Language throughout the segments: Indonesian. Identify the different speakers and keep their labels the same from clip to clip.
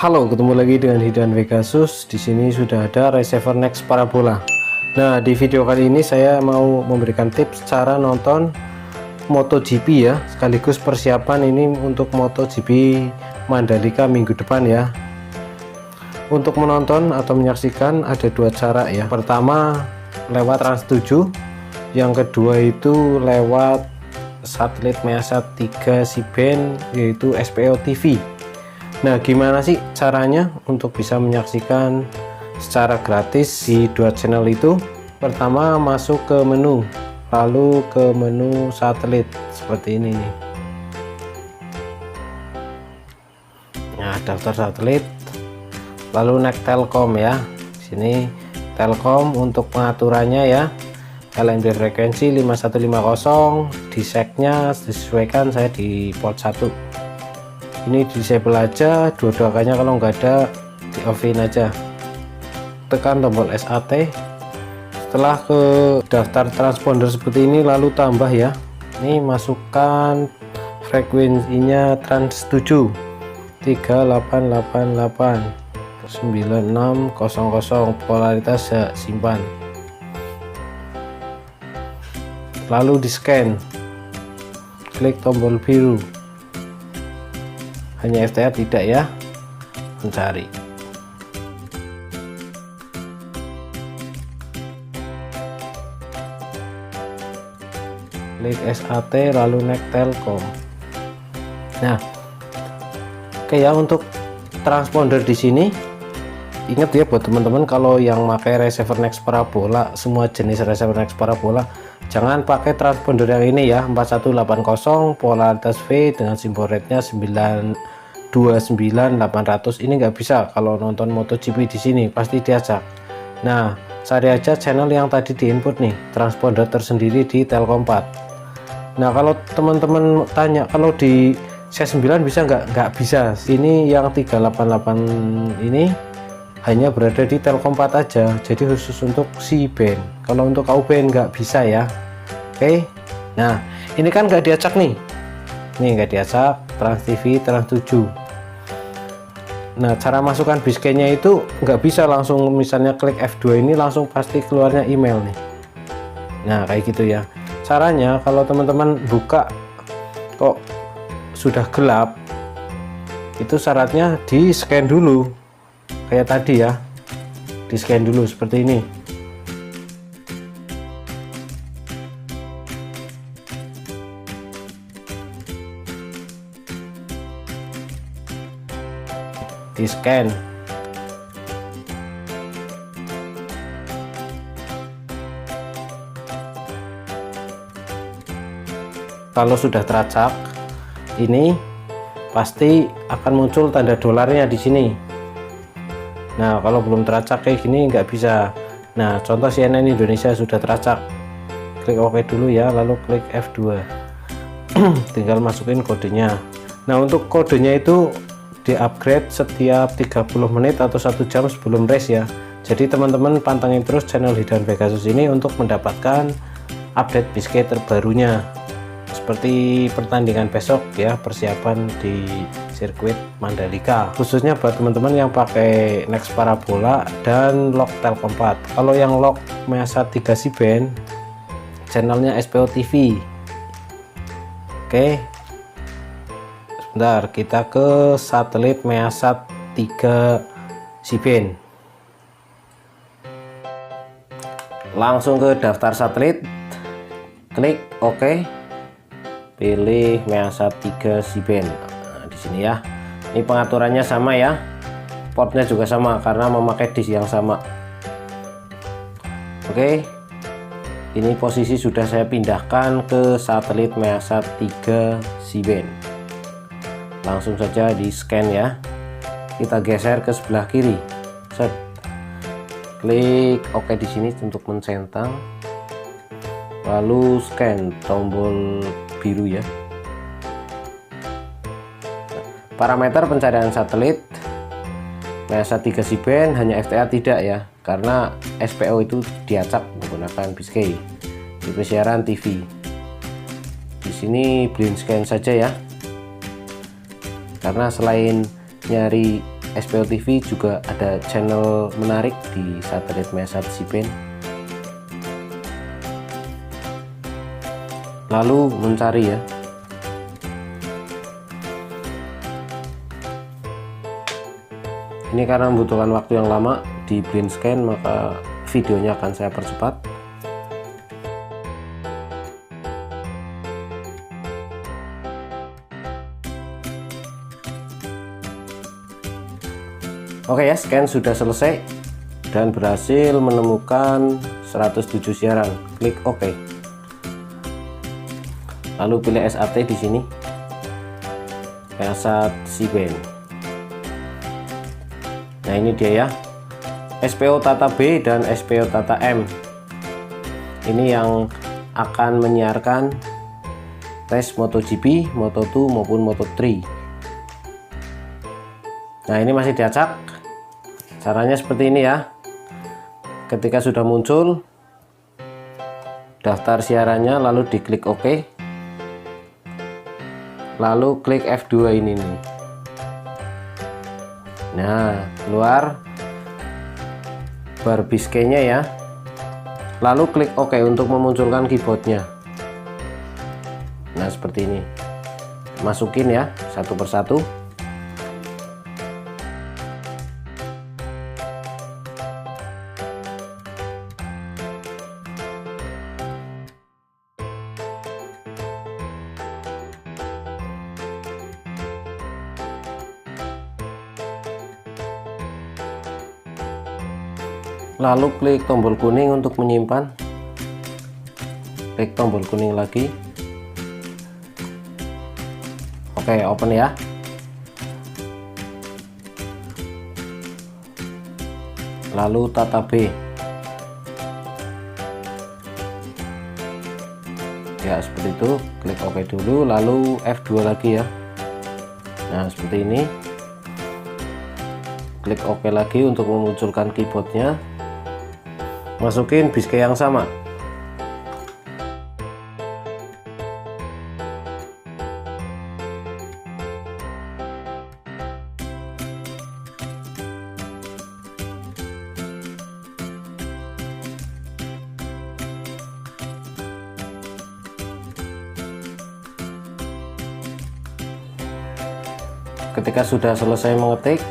Speaker 1: Halo, ketemu lagi dengan Hidan Pegasus. Di sini sudah ada receiver Nex Parabola. Nah, di video kali ini saya mau memberikan tips cara nonton MotoGP ya, sekaligus persiapan ini untuk MotoGP Mandalika minggu depan ya. Untuk menonton atau menyaksikan ada dua cara ya. Pertama lewat Trans7, yang kedua itu lewat satelit Measat 3 C-band yaitu SPO TV. Nah, gimana sih caranya untuk bisa menyaksikan secara gratis di dua channel itu? Pertama, masuk ke menu, lalu ke menu satelit seperti ini nih. Nah, daftar satelit, lalu naik Telkom ya. Sini Telkom untuk pengaturannya ya. LNB frekuensi 5150, di segnya disesuaikan saya di port 1. Ini disable aja, dua-duanya kalau nggak ada di offin aja. Tekan tombol SAT. Setelah ke daftar transponder seperti ini, lalu tambah ya. Ini masukkan frekuensinya Trans7 3888 9600, polaritas ya simpan. Lalu di scan, klik tombol biru. Hanya FTA tidak ya, mencari. Klik SAT lalu naik Telkom. Nah, oke ya, untuk transponder di sini ingat ya buat teman-teman, kalau yang pakai receiver Nex Parabola, semua jenis receiver Nex Parabola, jangan pakai transponder yang ini ya, 4180 polaritas V dengan simbol rate-nya 929800. Ini nggak bisa kalau nonton MotoGP di sini, pasti diajak. Nah, cari aja channel yang tadi di input nih, transponder tersendiri di Telkom 4. Nah, kalau teman-teman tanya kalau di C9 bisa nggak bisa. Ini yang 388 ini hanya berada di Telkom 4 aja, jadi khusus untuk C-band. Kalau untuk KU-band nggak bisa ya. Oke, nah ini kan nggak diacak nih, ini nggak diacak Trans TV Trans7. Nah, cara masukkan biscaynya itu nggak bisa langsung, misalnya klik F2 ini langsung pasti keluarnya email nih. Nah, kayak gitu ya caranya. Kalau teman-teman buka kok sudah gelap, itu syaratnya di scan dulu kayak tadi ya, di scan dulu seperti ini. Di scan. Kalau sudah teracak ini pasti akan muncul tanda dolarnya di sini. Nah, kalau belum teracak kayak gini nggak bisa. Nah, contoh CNN Indonesia sudah teracak, klik OK dulu ya, lalu klik F2. Tinggal masukin kodenya. Nah, untuk kodenya itu di upgrade setiap 30 menit atau 1 jam sebelum race ya. Jadi teman-teman pantengin terus channel Hidan Pegasus ini untuk mendapatkan update biscay terbarunya, seperti pertandingan besok ya, persiapan di sirkuit Mandalika, khususnya buat teman-teman yang pakai Nex Parabola dan lock Telkom 4. Kalau yang lock Measat 3 C-band, channelnya SPO TV. Oke, sebentar, kita ke satelit Measat 3 C-band. Langsung ke daftar satelit, klik OK, pilih Measat 3 C-band. Nah, di sini ya. Ini pengaturannya sama ya. Portnya juga sama karena memakai disk yang sama. Oke. Ini posisi sudah saya pindahkan ke satelit Measat 3 C-band. Langsung saja di scan ya. Kita geser ke sebelah kiri. Set. Klik OK di sini untuk mencentang. Lalu scan tombol biru ya. Parameter pencarian satelit Measat 3 C-band hanya FTA tidak ya, karena SPO itu diacak menggunakan biscay. Tipe siaran TV. Di sini blind scan saja ya. Karena selain nyari SPO TV juga ada channel menarik di satelit Measat C-band. Lalu mencari ya. Ini karena membutuhkan waktu yang lama di blind scan, maka videonya akan saya percepat. Oke ya, scan sudah selesai dan berhasil menemukan 107 siaran. Klik OK. Lalu pilih SAT di sini. Measat C-band. Nah, ini dia ya. SPO Tata B dan SPO Tata M. Ini yang akan menyiarkan tes MotoGP, Moto2 maupun Moto3. Nah, ini masih diacak. Caranya seperti ini ya. Ketika sudah muncul daftar siarannya, lalu diklik OK, lalu klik F2 ini nih. Nah, keluar bar biskenya ya, lalu klik OK untuk memunculkan keyboardnya. Nah, seperti ini. Masukin ya satu persatu. Lalu klik tombol kuning untuk menyimpan. Klik tombol kuning lagi. Oke, open ya. Lalu Tata B. Ya, seperti itu. Klik OK dulu, lalu F2 lagi ya. Nah, seperti ini. Klik OK lagi untuk memunculkan keyboardnya. Masukin biskey yang sama. Ketika sudah selesai mengetik,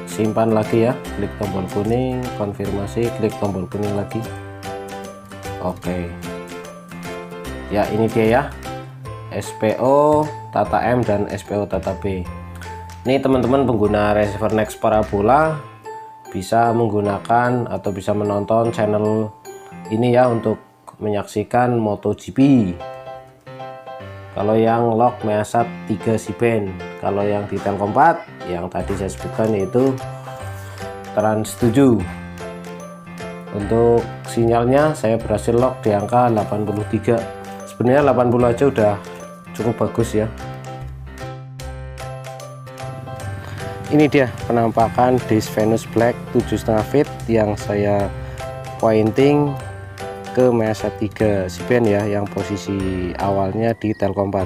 Speaker 1: simpan lagi ya, klik tombol kuning, konfirmasi, klik tombol kuning lagi. Oke ya, ini dia ya, SPO Tata M dan SPO Tata B. Ini teman-teman pengguna receiver Next Parabola bisa menggunakan atau bisa menonton channel ini ya untuk menyaksikan MotoGP. Kalau yang log Measat 3 C-band, kalau yang di Telkom 4 yang tadi saya sebutkan yaitu Trans 7. Untuk sinyalnya saya berhasil log di angka 83. Sebenarnya 80 aja udah cukup bagus ya. Ini dia penampakan disk Venus Black 7,5 feet yang saya pointing ke Measat 3 C-band ya, yang posisi awalnya di Telkom 4.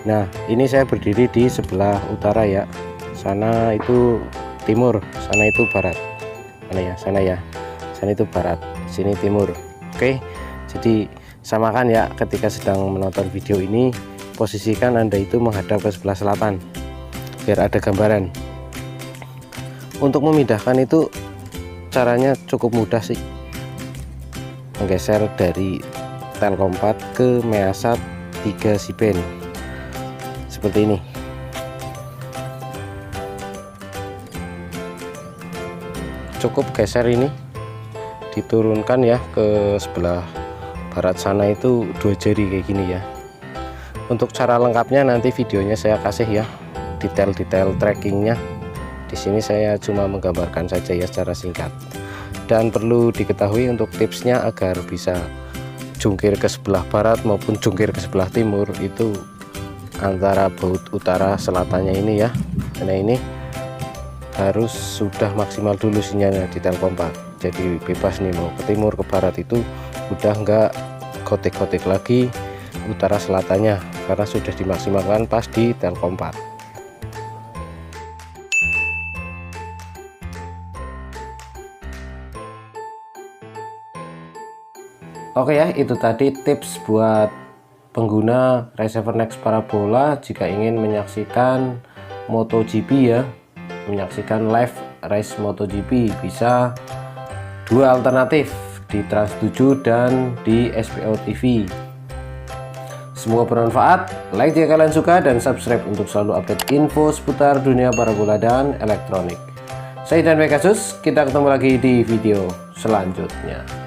Speaker 1: Nah, ini saya berdiri di sebelah utara ya. Sana itu timur, sana itu barat. Mana ya? Sana ya. Sana itu barat, sini timur. Oke. Jadi samakan ya ketika sedang menonton video ini, posisikan Anda itu menghadap ke sebelah selatan biar ada gambaran. Untuk memindahkan itu caranya cukup mudah sih. Menggeser dari Telkom 4 ke Measat 3 C-band seperti ini. Cukup geser ini, diturunkan ya ke sebelah barat sana itu 2 jari kayak gini ya. Untuk cara lengkapnya nanti videonya saya kasih ya, detail-detail trackingnya. Di sini saya cuma menggambarkan saja ya secara singkat. Dan perlu diketahui untuk tipsnya agar bisa jungkir ke sebelah barat maupun jungkir ke sebelah timur itu antara baut utara selatannya ini ya. Nah, ini harus sudah maksimal dulu sinyalnya di Telkom 4. Jadi bebas nih, mau ke timur ke barat itu udah nggak gotek-gotek lagi utara selatannya karena sudah dimaksimalkan pas di Telkom 4. Oke ya, itu tadi tips buat pengguna receiver Nex Parabola jika ingin menyaksikan MotoGP ya, menyaksikan live race MotoGP. Bisa dua alternatif, di Trans 7 dan di SPO TV. Semoga bermanfaat. Like jika kalian suka dan subscribe untuk selalu update info seputar dunia parabola dan elektronik. Saya Dan Pegasus, kita ketemu lagi di video selanjutnya.